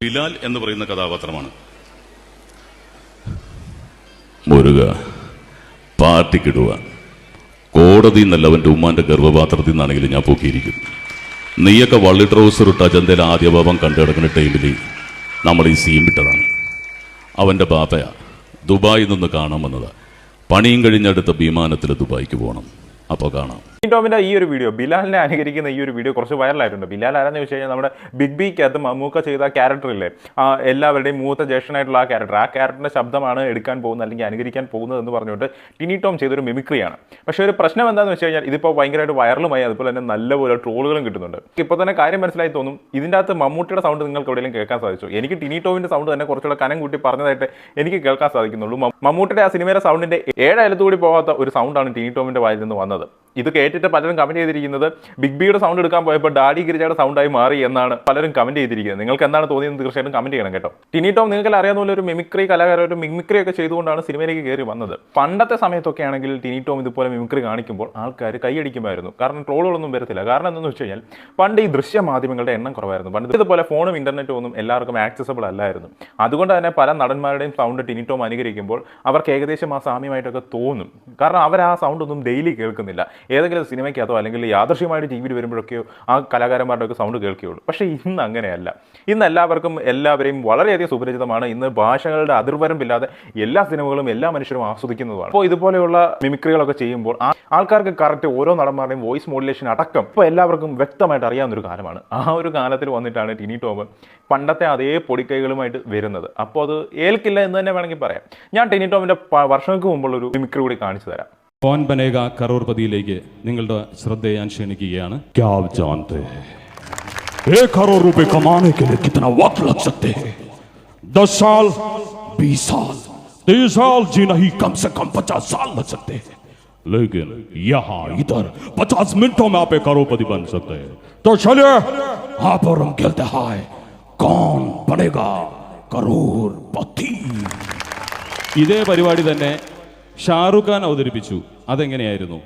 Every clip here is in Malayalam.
ബിലാൽ എന്ന് പറയുന്ന കഥാപാത്രമാണ്. മുരുക പാർട്ടിക്കിടുക കോടതി എന്നല്ല അവൻ്റെ ഉമ്മാൻ്റെ ഗർഭപാത്രത്തിൽ നിന്നാണെങ്കിലും ഞാൻ പൊക്കിയിരിക്കും. നീയൊക്കെ വള്ളി ട്രൗസർ ഇട്ട അജന്തയിൽ ആദ്യ ഭാവം കണ്ടു കിടക്കുന്ന ടൈമിൽ നമ്മൾ ഈ സീൻ വിട്ടതാണ്. അവൻ്റെ ബാപ്പയാ ദുബായിൽ നിന്ന് കാണാൻ വന്നതാ. പണിയും കഴിഞ്ഞടുത്ത വിമാനത്തിൽ ദുബായിക്ക് പോകണം. അപ്പോൾ കാണാം. ടോമിൻ്റെ ഈ ഒരു വീഡിയോ, ബിലാലിനെ അനുകരിക്കുന്ന ഈ ഒരു വീഡിയോ കുറച്ച് വൈറലായിട്ടുണ്ട്. ബിലാൽ ആരാന്ന് ചോദിച്ചു കഴിഞ്ഞാൽ നമ്മുടെ ബിഗ് ബിക്കകത്ത് മമ്മൂക്ക ചെയ്ത ക്യാരക്ടറില്ലേ, എല്ലാവരുടെയും മൂത്ത ജ്യേഷ്ഠനായിട്ടുള്ള ആ ക്യാരക്ടറിൻ്റെ ശബ്ദമാണ് എടുക്കാൻ പോകുന്നത് അല്ലെങ്കിൽ അനുകരിക്കാൻ പോകുന്നത് എന്ന് പറഞ്ഞുകൊണ്ട് ടിനി ടോം ചെയ്തൊരു മിമിക്രിയാണ്. പക്ഷേ ഒരു പ്രശ്നം എന്താണെന്ന് വെച്ച് കഴിഞ്ഞാൽ ഇതിപ്പോൾ ഭയങ്കരമായിട്ട് വൈറലുമായി, അതുപോലെ തന്നെ നല്ലപോലെ ട്രോളുകളും കിട്ടുന്നുണ്ട്. ഇപ്പോൾ തന്നെ കാര്യം മനസ്സിലായി തോന്നും. ഇതിൻ്റെ അകത്ത് മമ്മൂട്ടിയുടെ സൗണ്ട് നിങ്ങൾക്ക് എവിടെയെങ്കിലും കേൾക്കാൻ സാധിച്ചു? എനിക്ക് ടിനി ടോമിൻ്റെ സൗണ്ട് തന്നെ കുറച്ചുകൂടെ കനം കൂട്ടി പറഞ്ഞതായിട്ട് എനിക്ക് കേൾക്കാൻ സാധിക്കുന്നുള്ളൂ. മമ്മൂട്ടിയുടെ ആ സിനിമയുടെ സൗണ്ടിൻ്റെ 7 അയലത്തുകൂടി പോകാത്ത ഒരു സൗണ്ടാണ് ടിനി ടോമിൻ്റെ വായിൽ നിന്ന് വന്നത്. ഇത് കേട്ടിട്ട് പലരും കമന്റ് ചെയ്തിരിക്കുന്നത് ബിഗ് ബിയുടെ സൗണ്ട് എടുക്കാൻ പോയപ്പോൾ ഡാഡി ഗിരിജയുടെ സൗണ്ടായി മാറി എന്നാണ് പലരും കമന്റ് ചെയ്തിരിക്കുന്നത്. നിങ്ങൾക്ക് എന്താണ് തോന്നിയത് തീർച്ചയായിട്ടും കമന്റ് ചെയ്യണം കേട്ടോ. ടിനി ടോം നിങ്ങൾക്ക് അറിയാവുന്ന പോലെ ഒരു മിമിക്രി കലാകാരൻ, ഒരു മിമിക്രി ഒക്കെ ചെയ്തുകൊണ്ടാണ് സിനിമയിലേക്ക് കയറി വന്നത്. പണ്ടത്തെ സമയത്തൊക്കെ ആണെങ്കിൽ ടിനി ടോം ഇതുപോലെ മിമിക്രി കാണിക്കുമ്പോൾ ആൾക്കാർ കൈയടിക്കുമായിരുന്നു. കാരണം ട്രോളുകളൊന്നും വരത്തില്ല. കാരണം എന്താണെന്ന് വെച്ച് കഴിഞ്ഞാൽ പണ്ട് ഈ ദൃശ്യമാധ്യമങ്ങളുടെ എണ്ണം കുറവായിരുന്നു. പണ്ട് ഇതുപോലെ ഫോണും ഇന്റർനെറ്റും ഒന്നും എല്ലാവർക്കും ആക്സസബിൾ അല്ലായിരുന്നു. അതുകൊണ്ട് തന്നെ പല നടന്മാരുടെയും സൗണ്ട് ടിനി ടോം അനുകരിക്കുമ്പോൾ അവർക്ക് ഏകദേശം ആ സാമ്യമായിട്ടൊക്കെ തോന്നും. കാരണം അവർ ആ സൗണ്ട് ഒന്നും ഡെയിലി കേൾക്കുന്നില്ല. ഏതെങ്കിലും സിനിമയ്ക്കകത്തോ അല്ലെങ്കിൽ യാദൃശ്യമായിട്ട് ടി വിയിൽ വരുമ്പോഴൊക്കെയോ ആ കലാകാരന്മാരുടെ ഒക്കെ സൗണ്ട് കേൾക്കുകയുള്ളൂ. പക്ഷേ ഇന്ന് അങ്ങനെയല്ല. ഇന്ന് എല്ലാവരെയും വളരെയധികം സുപരിചിതമാണ്. ഇന്ന് ഭാഷകളുടെ അതിർവരമ്പില്ലാതെ എല്ലാ സിനിമകളും എല്ലാ മനുഷ്യരും ആസ്വദിക്കുന്നതാണ്. അപ്പോൾ ഇതുപോലെയുള്ള മിമിക്രികളൊക്കെ ചെയ്യുമ്പോൾ ആൾക്കാർക്ക് കറക്റ്റ് ഓരോ നടന്മാരുടെയും വോയിസ് മോഡുലേഷൻ അടക്കം ഇപ്പോൾ എല്ലാവർക്കും വ്യക്തമായിട്ട് അറിയാവുന്നൊരു കാലമാണ്. ആ ഒരു കാലത്തിൽ വന്നിട്ടാണ് ടിനി ടോം പണ്ടത്തെ അതേ പൊടിക്കൈകളുമായിട്ട് വരുന്നത്. അപ്പോൾ അത് ഏൽക്കില്ല എന്ന് തന്നെ വേണമെങ്കിൽ പറയാം. ഞാൻ ടിനി ടോമിൻ്റെ വർഷങ്ങൾക്ക് മുമ്പുള്ള ഒരു മിമിക്രി കൂടി കാണിച്ചു തരാം. कौन बनेगा करोड़पतिയിലേക്ക് നിങ്ങളുടെ ശ്രദ്ധ ഞാൻ ക്ഷണിക്കുകയാണ്. क्या आप जानते हैं 1 करोड़ रुपए कमाने के लिए कितना वक्त लग सकते हैं? 10 साल, 20 साल, 30 साल जी नहीं, कम से कम 50 साल लग सकते हैं. लेकिन यहाँ इधर 50 मिनटों में आप 1 करोड़पति बन सकते हैं. तो चलिए आप और हम खेलते हैं कौन बनेगा करोड़पति. ഇതേ പരിപാടി തന്നെ ഷാറുഖ് ഖാൻ അവതരിപ്പിച്ചു. അതെങ്ങനെയായിരുന്നു?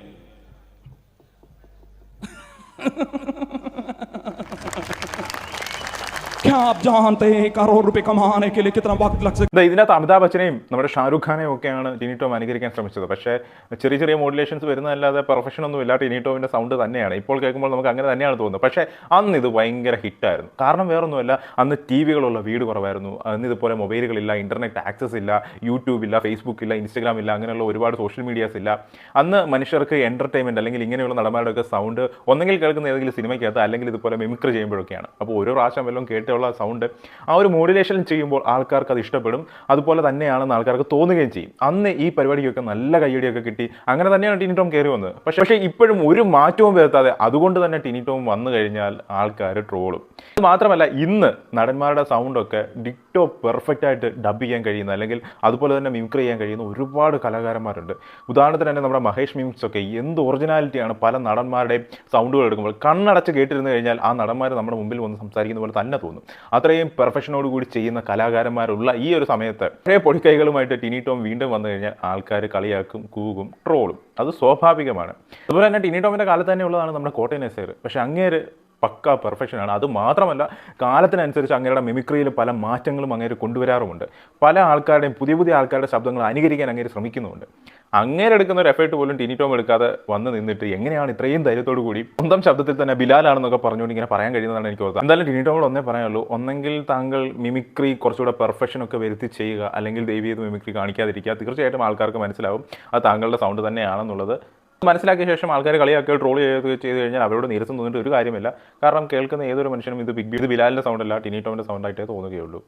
ഇതിനകത്ത് അമിതാഭ് ബച്ചനെയും നമ്മുടെ ഷാരൂഖ് ഖാനെയും ഒക്കെയാണ് ടിനി ടോം അനുകരിക്കാൻ ശ്രമിച്ചത്. പക്ഷേ ചെറിയ ചെറിയ മോഡുലേഷൻസ് വരുന്നതല്ലാതെ പെർഫെക്ഷൻ ഒന്നും ഇല്ല. ടിനി ടോമിൻ്റെ സൗണ്ട് തന്നെയാണ്. ഇപ്പോൾ കേൾക്കുമ്പോൾ നമുക്ക് അങ്ങനെ തന്നെയാണ് തോന്നുന്നത്. പക്ഷേ അന്ന് ഇത് ഭയങ്കര ഹിറ്റായിരുന്നു. കാരണം വേറൊന്നുമല്ല, അന്ന് ടി വികളുള്ള വീട് കുറവായിരുന്നു. അന്ന് ഇതുപോലെ മൊബൈലുകളില്ല, ഇൻ്റർനെറ്റ് ആക്സസ് ഇല്ല, യൂട്യൂബ് ഇല്ല, ഫേസ്ബുക്ക് ഇല്ല, ഇൻസ്റ്റഗ്രാം ഇല്ല, അങ്ങനെയുള്ള ഒരുപാട് സോഷ്യൽ മീഡിയാസ് ഇല്ല. അന്ന് മനുഷ്യർക്ക് എൻ്റർടൈൻമെൻറ്റ് അല്ലെങ്കിൽ ഇങ്ങനെയുള്ള നടന്മാരുടെയൊക്കെ സൗണ്ട് ഒന്നെങ്കിൽ കേൾക്കുന്ന ഏതെങ്കിലും സിനിമയ്ക്കകത്ത് അല്ലെങ്കിൽ ഇതുപോലെ മിമിക്രി ചെയ്യുമ്പോഴൊക്കെയാണ്. അപ്പോൾ ഓരോ പ്രാവശ്യം വല്ലതും കേട്ടുള്ള സൗണ്ട് ആ ഒരു മോഡുലേഷൻ ചെയ്യുമ്പോൾ ആൾക്കാർക്ക് അത് ഇഷ്ടപ്പെടും. അതുപോലെ തന്നെയാണെന്ന് ആൾക്കാർക്ക് തോന്നുകയും ചെയ്യും. അന്ന് ഈ പരിപാടിക്കൊക്കെ നല്ല കയ്യടിയൊക്കെ കിട്ടി. അങ്ങനെ തന്നെയാണ് ടിനി ടോം കയറി വന്നത്. പക്ഷേ ഇപ്പോഴും ഒരു മാറ്റവും വരുത്താതെ അതുകൊണ്ട് തന്നെ ടിനി ടോം വന്നു കഴിഞ്ഞാൽ ആൾക്കാർ ട്രോളും. അത് മാത്രമല്ല, ഇന്ന് നടന്മാരുടെ സൗണ്ടൊക്കെ ഡിക്റ്റോ പെർഫെക്റ്റ് ആയിട്ട് ഡബ് ചെയ്യാൻ കഴിയുന്ന അല്ലെങ്കിൽ അതുപോലെ തന്നെ മിമിക്രി ചെയ്യാൻ കഴിയുന്ന ഒരുപാട് കലാകാരന്മാരുണ്ട്. ഉദാഹരണത്തിന് തന്നെ നമ്മുടെ മഹേഷ് മിമിക്സ് ഒക്കെ എന്ത് ഒറിജിനാലിറ്റിയാണ് പല നടന്മാരുടെയും സൗണ്ടുകൾ എടുക്കുമ്പോൾ. കണ്ണടച്ച് കേട്ടിരുന്നു കഴിഞ്ഞാൽ ആ നടന്മാർ നമ്മുടെ മുമ്പിൽ വന്ന് സംസാരിക്കുന്ന പോലെ തന്നെ തോന്നും. അത്രയും പെർഫെക്ഷനോട് കൂടി ചെയ്യുന്ന കലാകാരന്മാരുള്ള ഈ ഒരു സമയത്ത് ഒരേ പൊടിക്കൈകളുമായിട്ട് ടിനി ടോം വീണ്ടും വന്നു കഴിഞ്ഞാൽ ആൾക്കാർ കളിയാക്കും, കൂകും, ട്രോളും. അത് സ്വാഭാവികമാണ്. അതുപോലെ തന്നെ ടിനി ടോമിൻ്റെ കാലത്ത് തന്നെ ഉള്ളതാണ് നമ്മുടെ കോട്ടയം നസീർ. പക്ഷേ അങ്ങേര് പക്ക പെർഫെക്ഷനാണ്. അത് മാത്രമല്ല, കാലത്തിനനുസരിച്ച് അങ്ങേരുടെ മിമിക്രിയിൽ പല മാറ്റങ്ങളും അങ്ങേര് കൊണ്ടുവരാറുമുണ്ട്. പല ആൾക്കാരുടെയും പുതിയ ആൾക്കാരുടെ ശബ്ദങ്ങൾ അനുകരിക്കാൻ അങ്ങേര് ശ്രമിക്കുന്നുമുണ്ട്. അങ്ങേരെടുക്കുന്ന ഒരു എഫേർട്ട് പോലും ടിനി ടോം എടുക്കാതെ വന്ന് നിന്നിട്ട് എങ്ങനെയാണ് ഇത്രയും ധൈര്യത്തോടു കൂടി സ്വന്തം ശബ്ദത്തിൽ തന്നെ ബിലാലാണെന്നൊക്കെ പറഞ്ഞുകൊണ്ട് ഇങ്ങനെ പറയാൻ കഴിയുന്നതാണ് എനിക്ക് തോന്നുന്നത്. എന്തായാലും ടിനി ടോമിൽ ഒന്നേ പറയാനുള്ളൂ, ഒന്നെങ്കിൽ താങ്കൾ മിമിക്രി കുറച്ചുകൂടെ പെർഫെക്ഷനൊക്കെ വരുത്തി ചെയ്യുക, അല്ലെങ്കിൽ ദയവ് ചെയ്ത് മിമിക്രി കാണിക്കാതിരിക്കുക. തീർച്ചയായിട്ടും ആൾക്കാർക്ക് മനസ്സിലാവും അത് താങ്കളുടെ സൗണ്ട് തന്നെയാണെന്നുള്ളത്. മനസ്സിലാക്കിയ ശേഷം ആൾക്കാർ കളിയാക്കി ട്രോൾ ചെയ്ത് കഴിഞ്ഞാൽ അവരോട് നീരസം തോന്നിയിട്ട് ഒരു കാര്യമില്ല. കാരണം കേൾക്കുന്ന ഏതൊരു മനുഷ്യനും ഇത് ബിലാലിൻ്റെ സൗണ്ടല്ല, ടിനി ടോമിൻ്റെ സൗണ്ടായിട്ടേ തോന്നുകയുള്ളൂ.